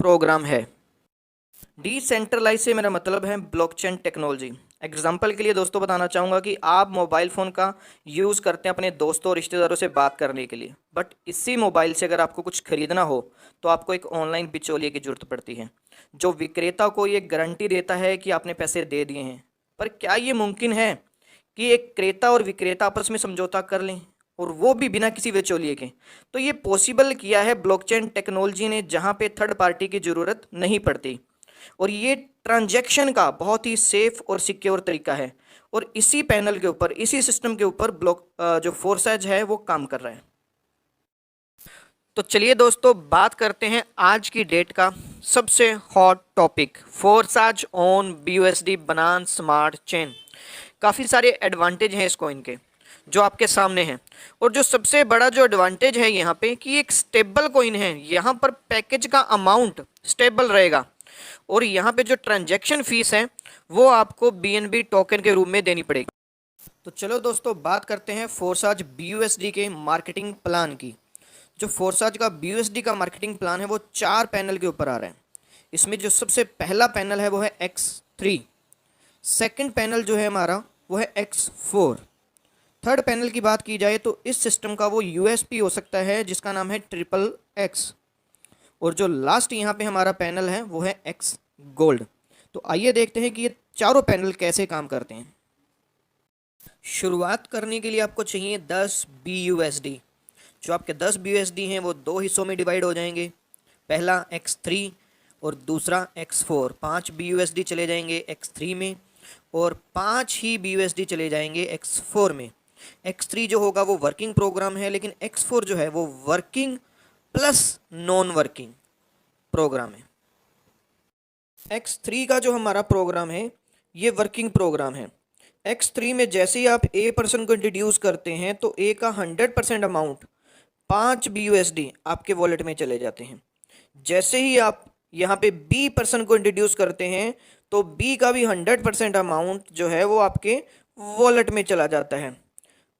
Programme है। Decentralise से मेरा मतलब है ब्लॉकचेन टेक्नोलॉजी। एग्जाम्पल के लिए दोस्तों बताना चाहूँगा कि आप मोबाइल फ़ोन का यूज़ करते हैं अपने दोस्तों और रिश्तेदारों से बात करने के लिए, बट इसी मोबाइल से अगर आपको कुछ खरीदना हो तो आपको एक ऑनलाइन बिचौलिए की ज़रूरत पड़ती है, जो विक्रेता को ये गारंटी देता है कि आपने पैसे दे दिए हैं। पर क्या ये मुमकिन है कि एक क्रेता और विक्रेता आपस में समझौता कर लें, और वो भी बिना किसी बिचौलिए के? तो ये पॉसिबल किया है ब्लॉकचेन टेक्नोलॉजी ने, जहाँ पे थर्ड पार्टी की ज़रूरत नहीं पड़ती, और ये ट्रांजैक्शन का बहुत ही सेफ और सिक्योर तरीका है। और इसी पैनल के ऊपर, इसी सिस्टम के ऊपर जो फोर्सेज है वो काम कर रहा है। तो चलिए दोस्तों, बात करते हैं आज की डेट का सबसे hot topic, forces on BUSD बनान स्मार्ट चेन। काफ़ी सारे एडवांटेज हैं इस कॉइन के जो आपके सामने हैं, और जो सबसे बड़ा जो एडवांटेज है यहाँ पे कि एक स्टेबल कॉइन है। यहाँ पर पैकेज का अमाउंट स्टेबल रहेगा, और यहाँ पे जो ट्रांजैक्शन फीस है वो आपको BNB टोकन के रूप में देनी पड़ेगी। तो चलो दोस्तों, बात करते हैं फोर्सेज BUSD के मार्केटिंग प्लान की। जो फोर्सेज का BUSD का मार्केटिंग प्लान है वो 4 पैनल के ऊपर आ रहा है। इसमें जो सबसे पहला पैनल है वो है X3, सेकंड पैनल जो है हमारा वो है X4, थर्ड पैनल की बात की जाए तो इस सिस्टम का वो USP हो सकता है जिसका नाम है XXX, और जो लास्ट यहाँ पे हमारा पैनल है वो है X गोल्ड। तो आइए देखते हैं कि ये चारों पैनल कैसे काम करते हैं। शुरुआत करने के लिए आपको चाहिए 10 BUSD। जो आपके 10 BUSD हैं वो 2 हिस्सों में डिवाइड हो जाएंगे, पहला X3 और दूसरा X4। 5 BUSD चले जाएंगे X3 में और 5 ही BUSD चले जाएंगे X4 में। X3 जो होगा वो वर्किंग प्रोग्राम है, लेकिन X4 जो है वो working plus non working programme है। X3 का जो हमारा प्रोग्राम है ये वर्किंग प्रोग्राम है। X3 में जैसे ही आप A पर्सन को इंट्रोड्यूस करते हैं तो A का 100% अमाउंट 5 BUSD आपके वॉलेट में चले जाते हैं। जैसे ही आप यहाँ पे B पर्सन को इंट्रोड्यूस करते हैं तो B का भी 100% अमाउंट जो है वो आपके वॉलेट में चला जाता है।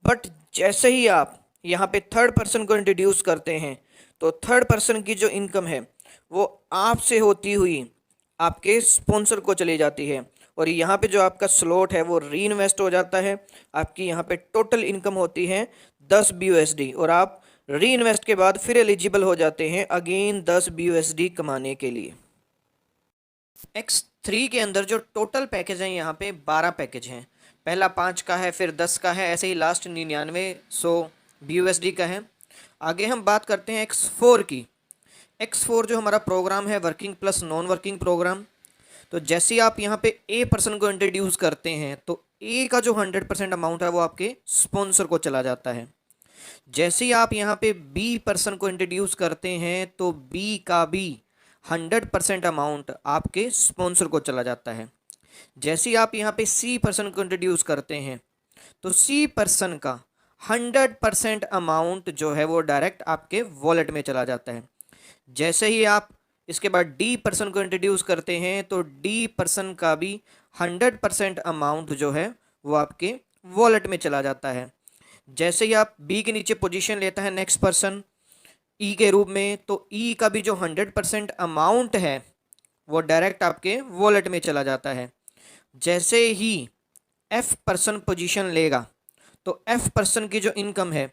बट जैसे ही आप यहाँ पे थर्ड पर्सन को इंट्रोड्यूस करते हैं तो थर्ड पर्सन की जो इनकम है वो आपसे होती हुई आपके स्पॉन्सर को चली जाती है, और यहाँ पे जो आपका स्लॉट है वो री इन्वेस्ट हो जाता है। आपकी यहाँ पे टोटल इनकम होती है 10 BUSD, और आप री इन्वेस्ट के बाद फिर एलिजिबल हो जाते हैं अगेन 10 BUSD कमाने के लिए। X3 के अंदर जो टोटल पैकेज हैं यहाँ पे 12 पैकेज हैं। पहला 5 का है, फिर 10 का है, ऐसे ही लास्ट 9900 BUSD का है। आगे हम बात करते हैं X4 की। X4 जो हमारा प्रोग्राम है working plus non working programme. तो जैसे ही आप यहाँ पे A पर्सन को इंट्रोड्यूस करते हैं तो A का जो 100% अमाउंट है वो आपके स्पॉन्सर को चला जाता है। जैसे ही आप यहाँ पे B पर्सन को इंट्रोड्यूस करते हैं तो B का भी 100% अमाउंट आपके स्पॉन्सर को चला जाता है। जैसे ही आप यहाँ पे C पर्सन को इंट्रोड्यूस करते हैं तो C पर्सन का 100% अमाउंट जो है वो डायरेक्ट आपके वॉलेट में चला जाता है। जैसे ही आप इसके बाद D पर्सन को इंट्रोड्यूस करते हैं तो D पर्सन का भी 100% अमाउंट जो है वो आपके वॉलेट में चला जाता है। जैसे ही आप B के नीचे पोजीशन लेता है नेक्स्ट पर्सन E के रूप में, तो E का भी जो 100% अमाउंट है वो डायरेक्ट आपके वॉलेट में चला जाता है। जैसे ही F पर्सन पोजीशन लेगा तो F पर्सन की जो इनकम है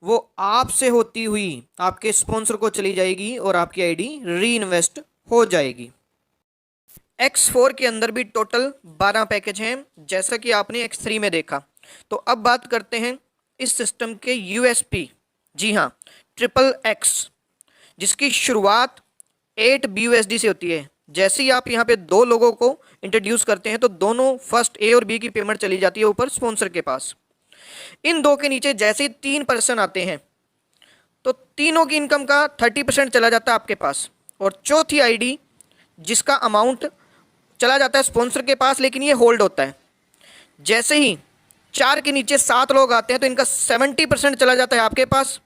वो आपसे होती हुई आपके स्पॉन्सर को चली जाएगी और आपकी आईडी री इन्वेस्ट हो जाएगी। X4 के अंदर भी टोटल 12 पैकेज हैं जैसा कि आपने X3 में देखा। तो अब बात करते हैं इस सिस्टम के USP। जी हाँ, XXX, जिसकी शुरुआत 8 BUSD से होती है। जैसे ही आप यहाँ पे 2 लोगों को इंट्रोड्यूस करते हैं तो दोनों फर्स्ट A और B की पेमेंट चली जाती है ऊपर स्पॉन्सर के पास। इन 2 के नीचे जैसे ही 3 पर्सन आते हैं तो तीनों की इनकम का 30% चला जाता है आपके पास, और चौथी आईडी जिसका अमाउंट चला जाता है स्पॉन्सर के पास लेकिन ये होल्ड होता है। जैसे ही 4 के नीचे 7 लोग आते हैं तो इनका 70% चला जाता है आपके पास,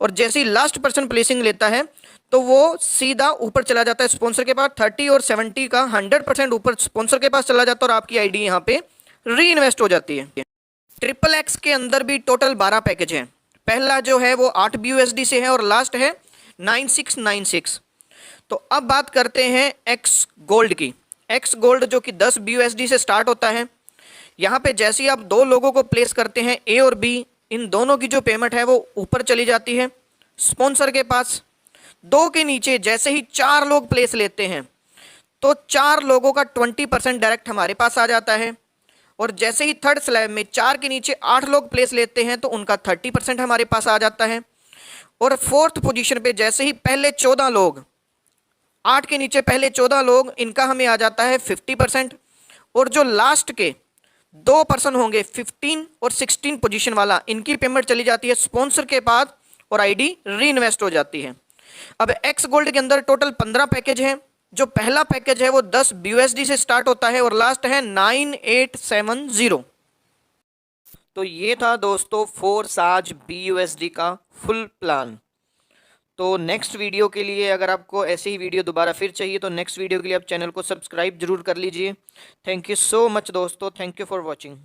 और जैसे ही लास्ट पर्सन प्लेसिंग लेता है तो वो सीधा ऊपर चला जाता है स्पॉन्सर के पास। 30 और 70 का 100% ऊपर स्पॉन्सर के पास चला जाता है और आपकी आईडी यहाँ पे री इन्वेस्ट हो जाती है। XXX के अंदर भी टोटल 12 पैकेज हैं। पहला जो है वो 8 BUSD से है और लास्ट है 9696। तो अब बात करते हैं एक्स गोल्ड की। एक्स गोल्ड जो कि 10 BUSD से स्टार्ट होता है। यहाँ पे जैसे ही आप दो लोगों को प्लेस करते हैं, ए और बी, इन दोनों की जो पेमेंट है वो ऊपर चली जाती है स्पॉन्सर के पास। दो के नीचे जैसे ही 4 लोग प्लेस लेते हैं तो 4 लोगों का 20% डायरेक्ट हमारे पास आ जाता है। और जैसे ही थर्ड स्लैब में 4 के नीचे 8 लोग प्लेस लेते हैं तो उनका 30% हमारे पास आ जाता है। और फोर्थ पोजीशन पे जैसे ही पहले 14 लोग, 8 के नीचे पहले 14 लोग, इनका हमें आ जाता है 50%। और जो लास्ट के 2 पर्सन होंगे 15 और 16 पोजीशन वाला, इनकी पेमेंट चली जाती है स्पॉन्सर के पास और आईडी री इन्वेस्ट हो जाती है। अब एक्स गोल्ड के अंदर टोटल 15 पैकेज हैं। जो पहला पैकेज है वो 10 BUSD से स्टार्ट होता है और लास्ट है 9870। तो ये था दोस्तों 4 साज BUSD का फुल प्लान। तो नेक्स्ट वीडियो के लिए अगर आपको ऐसी ही वीडियो दोबारा फिर चाहिए तो नेक्स्ट वीडियो के लिए आप चैनल को सब्सक्राइब जरूर कर लीजिए। थैंक यू सो मच दोस्तों, थैंक यू फॉर वॉचिंग।